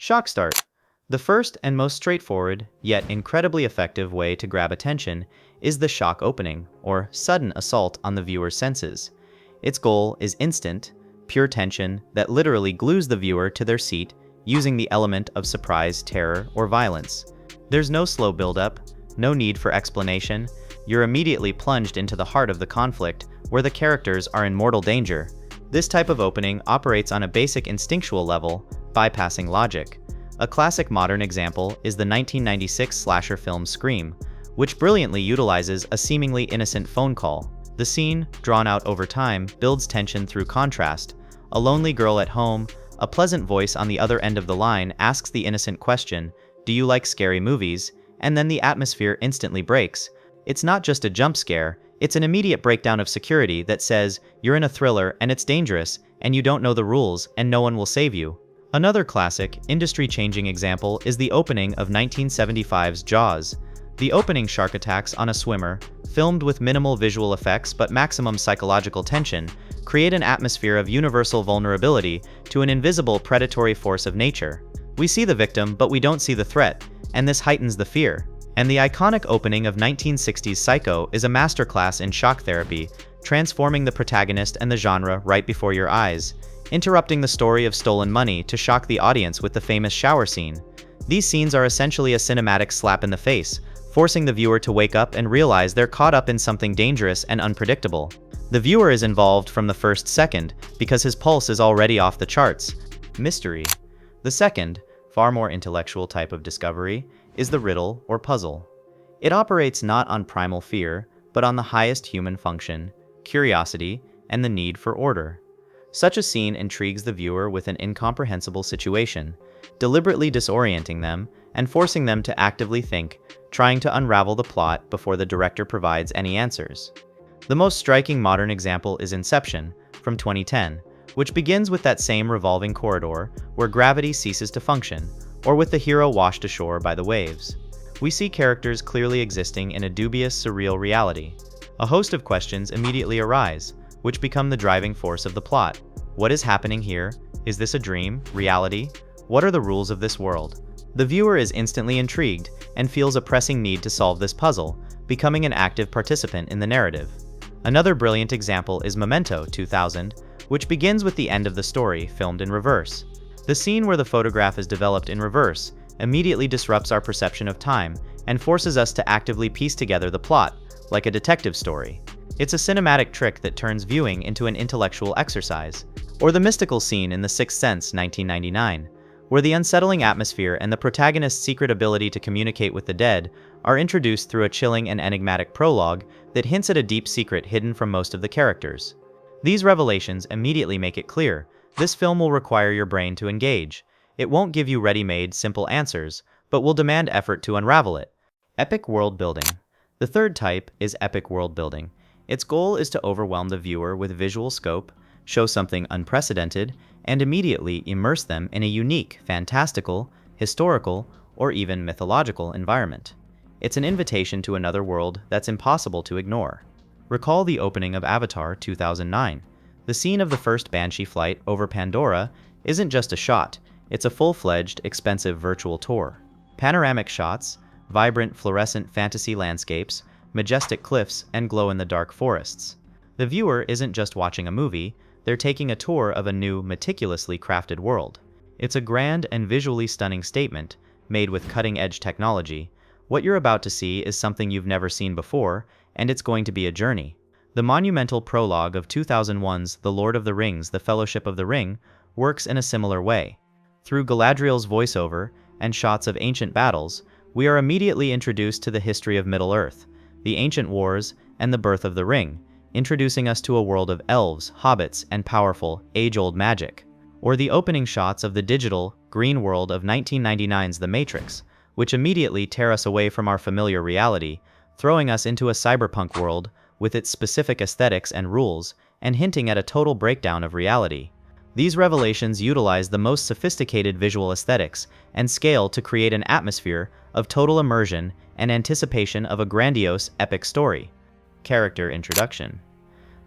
Shock start. The first and most straightforward, yet incredibly effective way to grab attention is the shock opening, or sudden assault on the viewer's senses. Its goal is instant, pure tension that literally glues the viewer to their seat using the element of surprise, terror, or violence. There's no slow build-up, no need for explanation. You're immediately plunged into the heart of the conflict where the characters are in mortal danger. This type of opening operates on a basic instinctual level, bypassing logic. A classic modern example is the 1996 slasher film Scream, which brilliantly utilizes a seemingly innocent phone call. The scene, drawn out over time, builds tension through contrast. A lonely girl at home, a pleasant voice on the other end of the line asks the innocent question, "Do you like scary movies?" And then the atmosphere instantly breaks. It's not just a jump scare, it's an immediate breakdown of security that says, you're in a thriller and it's dangerous, and you don't know the rules, and no one will save you. Another classic, industry-changing example is the opening of 1975's Jaws. The opening shark attacks on a swimmer, filmed with minimal visual effects but maximum psychological tension, create an atmosphere of universal vulnerability to an invisible predatory force of nature. We see the victim, but we don't see the threat, and this heightens the fear. And the iconic opening of 1960's Psycho is a masterclass in shock therapy, transforming the protagonist and the genre right before your eyes, interrupting the story of stolen money to shock the audience with the famous shower scene. These scenes are essentially a cinematic slap in the face, forcing the viewer to wake up and realize they're caught up in something dangerous and unpredictable. The viewer is involved from the first second because his pulse is already off the charts. Mystery. The second, far more intellectual type of discovery, is the riddle or puzzle. It operates not on primal fear, but on the highest human function, curiosity, and the need for order. Such a scene intrigues the viewer with an incomprehensible situation, deliberately disorienting them and forcing them to actively think, trying to unravel the plot before the director provides any answers. The most striking modern example is Inception, from 2010, which begins with that same revolving corridor where gravity ceases to function, or with the hero washed ashore by the waves. We see characters clearly existing in a dubious, surreal reality. A host of questions immediately arise, which become the driving force of the plot. What is happening here? Is this a dream? Reality? What are the rules of this world? The viewer is instantly intrigued and feels a pressing need to solve this puzzle, becoming an active participant in the narrative. Another brilliant example is Memento 2000, which begins with the end of the story filmed in reverse. The scene where the photograph is developed in reverse immediately disrupts our perception of time and forces us to actively piece together the plot, like a detective story. It's a cinematic trick that turns viewing into an intellectual exercise. Or the mystical scene in The Sixth Sense 1999, where the unsettling atmosphere and the protagonist's secret ability to communicate with the dead are introduced through a chilling and enigmatic prologue that hints at a deep secret hidden from most of the characters. These revelations immediately make it clear this film will require your brain to engage. It won't give you ready-made, simple answers, but will demand effort to unravel it. Epic world building. The third type is epic world building. Its goal is to overwhelm the viewer with visual scope, show something unprecedented, and immediately immerse them in a unique, fantastical, historical, or even mythological environment. It's an invitation to another world that's impossible to ignore. Recall the opening of Avatar 2009. The scene of the first Banshee flight over Pandora isn't just a shot, it's a full-fledged, expensive virtual tour. Panoramic shots, vibrant fluorescent fantasy landscapes, majestic cliffs, and glow-in-the-dark forests. The viewer isn't just watching a movie, they're taking a tour of a new, meticulously crafted world. It's a grand and visually stunning statement, made with cutting-edge technology. What you're about to see is something you've never seen before, and it's going to be a journey. The monumental prologue of 2001's The Lord of the Rings: The Fellowship of the Ring works in a similar way. Through Galadriel's voiceover and shots of ancient battles, we are immediately introduced to the history of Middle-earth, the ancient wars, and the birth of the ring, introducing us to a world of elves, hobbits, and powerful, age-old magic. Or the opening shots of the digital, green world of 1999's The Matrix, which immediately tear us away from our familiar reality, throwing us into a cyberpunk world with its specific aesthetics and rules, and hinting at a total breakdown of reality. These revelations utilize the most sophisticated visual aesthetics and scale to create an atmosphere of total immersion and anticipation of a grandiose, epic story. Character introduction.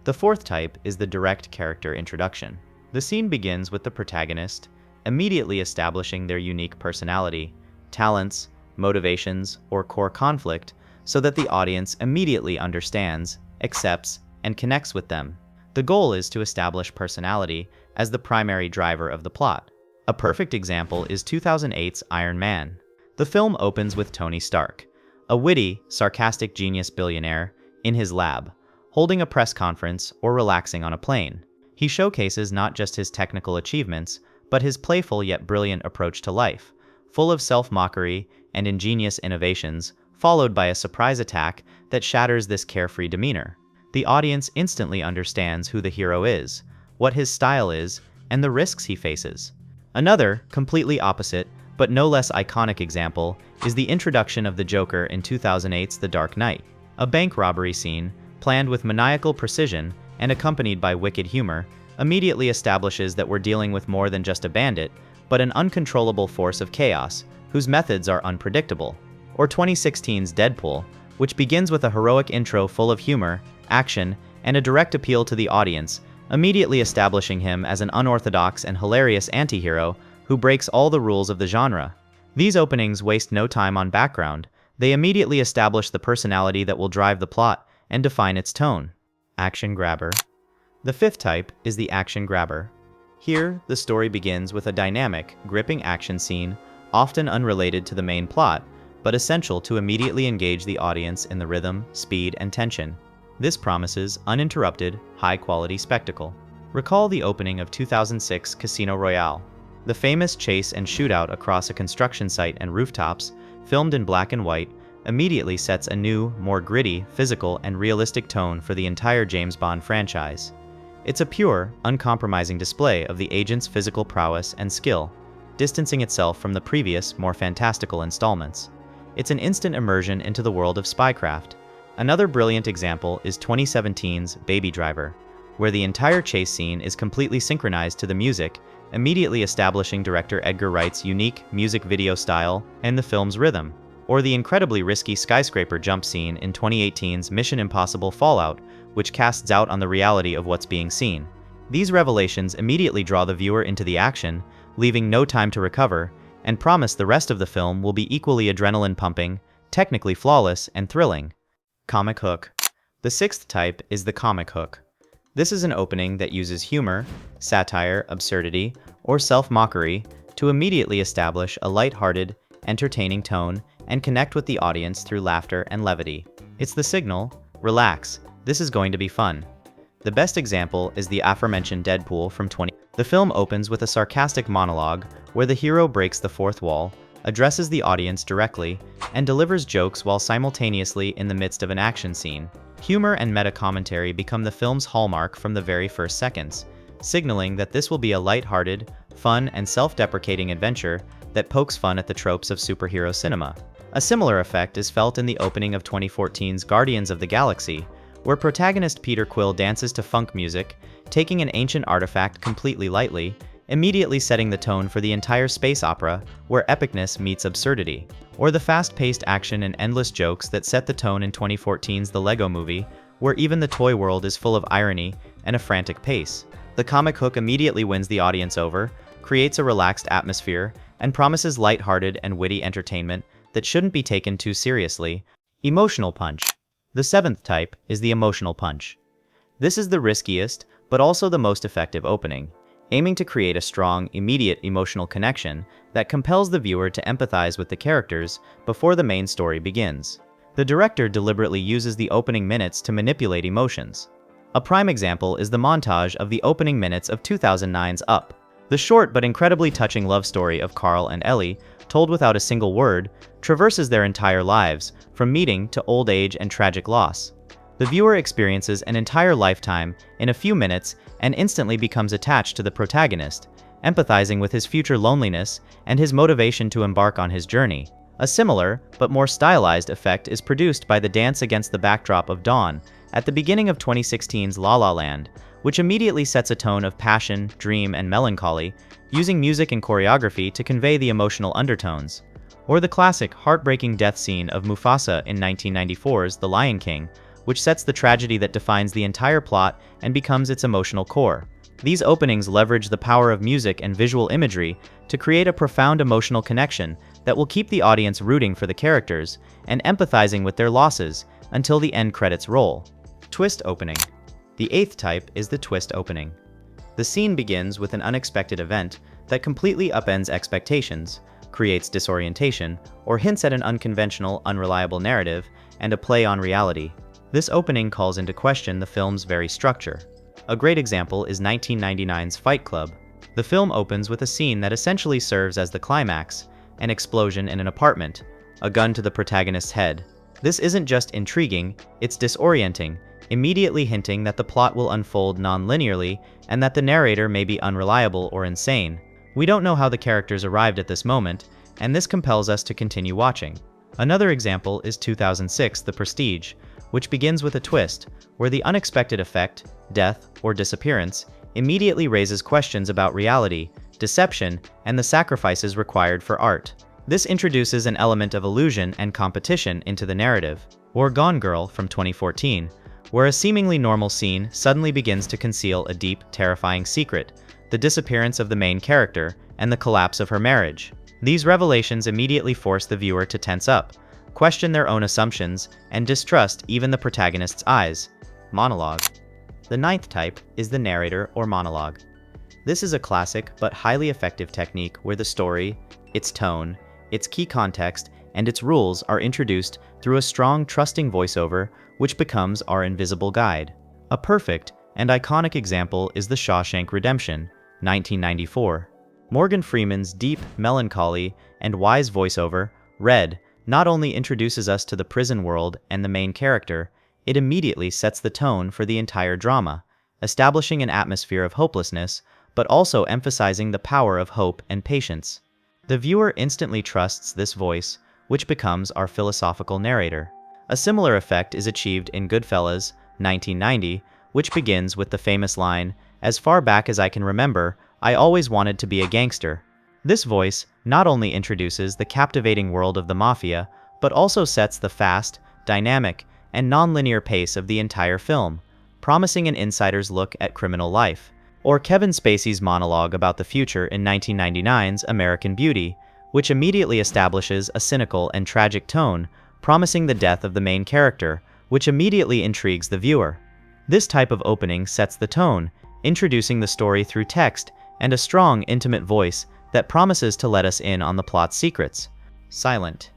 The fourth type is the direct character introduction. The scene begins with the protagonist, immediately establishing their unique personality, talents, motivations, or core conflict so that the audience immediately understands, accepts, and connects with them. The goal is to establish personality as the primary driver of the plot. A perfect example is 2008's Iron Man. The film opens with Tony Stark, a witty, sarcastic genius billionaire, in his lab, holding a press conference or relaxing on a plane. He showcases not just his technical achievements, but his playful yet brilliant approach to life, full of self-mockery and ingenious innovations, followed by a surprise attack that shatters this carefree demeanor. The audience instantly understands who the hero is, what his style is, and the risks he faces. Another, completely opposite, but no less iconic example, is the introduction of the Joker in 2008's The Dark Knight. A bank robbery scene, planned with maniacal precision and accompanied by wicked humor, immediately establishes that we're dealing with more than just a bandit, but an uncontrollable force of chaos, whose methods are unpredictable. Or 2016's Deadpool, which begins with a heroic intro full of humor, action, and a direct appeal to the audience, immediately establishing him as an unorthodox and hilarious anti-hero who breaks all the rules of the genre. These openings waste no time on background. They immediately establish the personality that will drive the plot and define its tone. Action grabber. The fifth type is the action grabber. Here, the story begins with a dynamic, gripping action scene, often unrelated to the main plot, but essential to immediately engage the audience in the rhythm, speed, and tension. This promises uninterrupted, high-quality spectacle. Recall the opening of 2006 Casino Royale. The famous chase and shootout across a construction site and rooftops, filmed in black and white, immediately sets a new, more gritty, physical, and realistic tone for the entire James Bond franchise. It's a pure, uncompromising display of the agent's physical prowess and skill, distancing itself from the previous, more fantastical installments. It's an instant immersion into the world of spycraft. Another brilliant example is 2017's Baby Driver, where the entire chase scene is completely synchronized to the music, immediately establishing director Edgar Wright's unique music video style and the film's rhythm. Or the incredibly risky skyscraper jump scene in 2018's Mission Impossible Fallout, which casts doubt on the reality of what's being seen. These revelations immediately draw the viewer into the action, leaving no time to recover, and promise the rest of the film will be equally adrenaline-pumping, technically flawless, and thrilling. Comic hook. The sixth type is the comic hook. This is an opening that uses humor, satire, absurdity, or self-mockery to immediately establish a light-hearted, entertaining tone and connect with the audience through laughter and levity. It's the signal, relax, this is going to be fun. The best example is the aforementioned Deadpool from 20. The film opens with a sarcastic monologue where the hero breaks the fourth wall, addresses the audience directly, and delivers jokes while simultaneously in the midst of an action scene. Humor and meta-commentary become the film's hallmark from the very first seconds, signaling that this will be a light-hearted, fun, and self-deprecating adventure that pokes fun at the tropes of superhero cinema. A similar effect is felt in the opening of 2014's Guardians of the Galaxy, where protagonist Peter Quill dances to funk music, taking an ancient artifact completely lightly, immediately setting the tone for the entire space opera where epicness meets absurdity. Or the fast-paced action and endless jokes that set the tone in 2014's The Lego Movie, where even the toy world is full of irony and a frantic pace. The comic hook immediately wins the audience over, creates a relaxed atmosphere, and promises light-hearted and witty entertainment that shouldn't be taken too seriously. Emotional punch. The seventh type is the emotional punch. This is the riskiest, but also the most effective opening, aiming to create a strong, immediate emotional connection that compels the viewer to empathize with the characters before the main story begins. The director deliberately uses the opening minutes to manipulate emotions. A prime example is the montage of the opening minutes of 2009's Up. The short but incredibly touching love story of Carl and Ellie, told without a single word, traverses their entire lives, from meeting to old age and tragic loss. The viewer experiences an entire lifetime in a few minutes and instantly becomes attached to the protagonist, empathizing with his future loneliness and his motivation to embark on his journey. A similar, but more stylized effect is produced by the dance against the backdrop of dawn at the beginning of 2016's La La Land, which immediately sets a tone of passion, dream, and melancholy, using music and choreography to convey the emotional undertones. Or the classic, heartbreaking death scene of Mufasa in 1994's The Lion King, which sets the tragedy that defines the entire plot and becomes its emotional core. These openings leverage the power of music and visual imagery to create a profound emotional connection that will keep the audience rooting for the characters and empathizing with their losses until the end credits roll. Twist opening. The eighth type is the twist opening. The scene begins with an unexpected event that completely upends expectations, creates disorientation, or hints at an unconventional, unreliable narrative and a play on reality. This opening calls into question the film's very structure. A great example is 1999's Fight Club. The film opens with a scene that essentially serves as the climax, an explosion in an apartment, a gun to the protagonist's head. This isn't just intriguing, it's disorienting, immediately hinting that the plot will unfold non-linearly and that the narrator may be unreliable or insane. We don't know how the characters arrived at this moment, and this compels us to continue watching. Another example is 2006's The Prestige, which begins with a twist, where the unexpected effect, death, or disappearance, immediately raises questions about reality, deception, and the sacrifices required for art. This introduces an element of illusion and competition into the narrative. Or Gone Girl from 2014, where a seemingly normal scene suddenly begins to conceal a deep, terrifying secret, the disappearance of the main character and the collapse of her marriage. These revelations immediately force the viewer to tense up, question their own assumptions, and distrust even the protagonist's eyes. Monologue. The ninth type is the narrator or monologue. This is a classic but highly effective technique where the story, its tone, its key context, and its rules are introduced through a strong, trusting voiceover which becomes our invisible guide. A perfect and iconic example is The Shawshank Redemption, 1994. Morgan Freeman's deep, melancholy, and wise voiceover, Red, not only introduces us to the prison world and the main character, it immediately sets the tone for the entire drama, establishing an atmosphere of hopelessness, but also emphasizing the power of hope and patience. The viewer instantly trusts this voice, which becomes our philosophical narrator. A similar effect is achieved in Goodfellas, 1990, which begins with the famous line, "As far back as I can remember, I always wanted to be a gangster." This voice not only introduces the captivating world of the mafia, but also sets the fast, dynamic, and non-linear pace of the entire film, promising an insider's look at criminal life. Or Kevin Spacey's monologue about the future in 1999's American Beauty, which immediately establishes a cynical and tragic tone, promising the death of the main character, which immediately intrigues the viewer. This type of opening sets the tone, introducing the story through text and a strong, intimate voice that promises to let us in on the plot's secrets. Silent.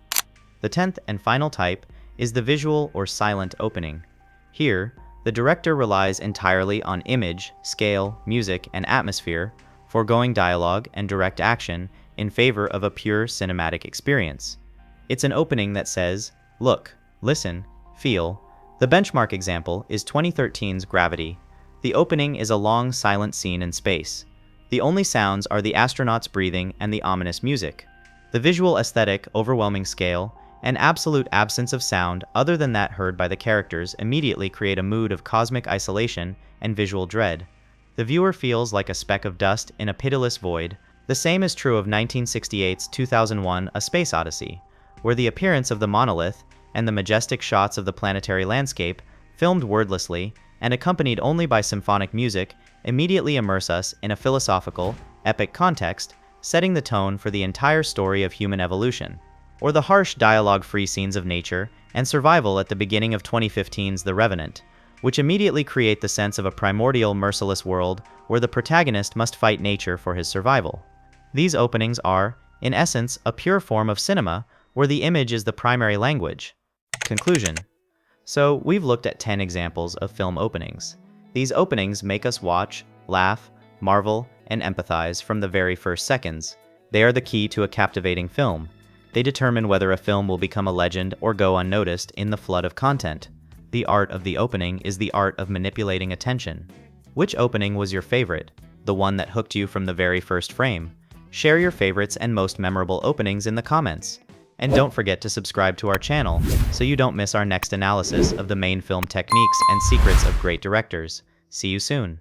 The 10th and final type is the visual or silent opening. Here, the director relies entirely on image, scale, music, and atmosphere, foregoing dialogue and direct action in favor of a pure cinematic experience. It's an opening that says, look, listen, feel. The benchmark example is 2013's Gravity. The opening is a long, silent scene in space. The only sounds are the astronauts breathing and the ominous music. The visual aesthetic, overwhelming scale, and absolute absence of sound other than that heard by the characters immediately create a mood of cosmic isolation and visual dread. The viewer feels like a speck of dust in a pitiless void. The same is true of 1968's 2001 A Space Odyssey, where the appearance of the monolith and the majestic shots of the planetary landscape, filmed wordlessly and accompanied only by symphonic music, immediately immerse us in a philosophical, epic context, setting the tone for the entire story of human evolution. Or the harsh dialogue-free scenes of nature and survival at the beginning of 2015's The Revenant, which immediately create the sense of a primordial, merciless world where the protagonist must fight nature for his survival. These openings are, in essence, a pure form of cinema where the image is the primary language. Conclusion. So, we've looked at 10 examples of film openings. These openings make us watch, laugh, marvel, and empathize from the very first seconds. They are the key to a captivating film. They determine whether a film will become a legend or go unnoticed in the flood of content. The art of the opening is the art of manipulating attention. Which opening was your favorite? The one that hooked you from the very first frame? Share your favorites and most memorable openings in the comments. And don't forget to subscribe to our channel so you don't miss our next analysis of the main film techniques and secrets of great directors. See you soon.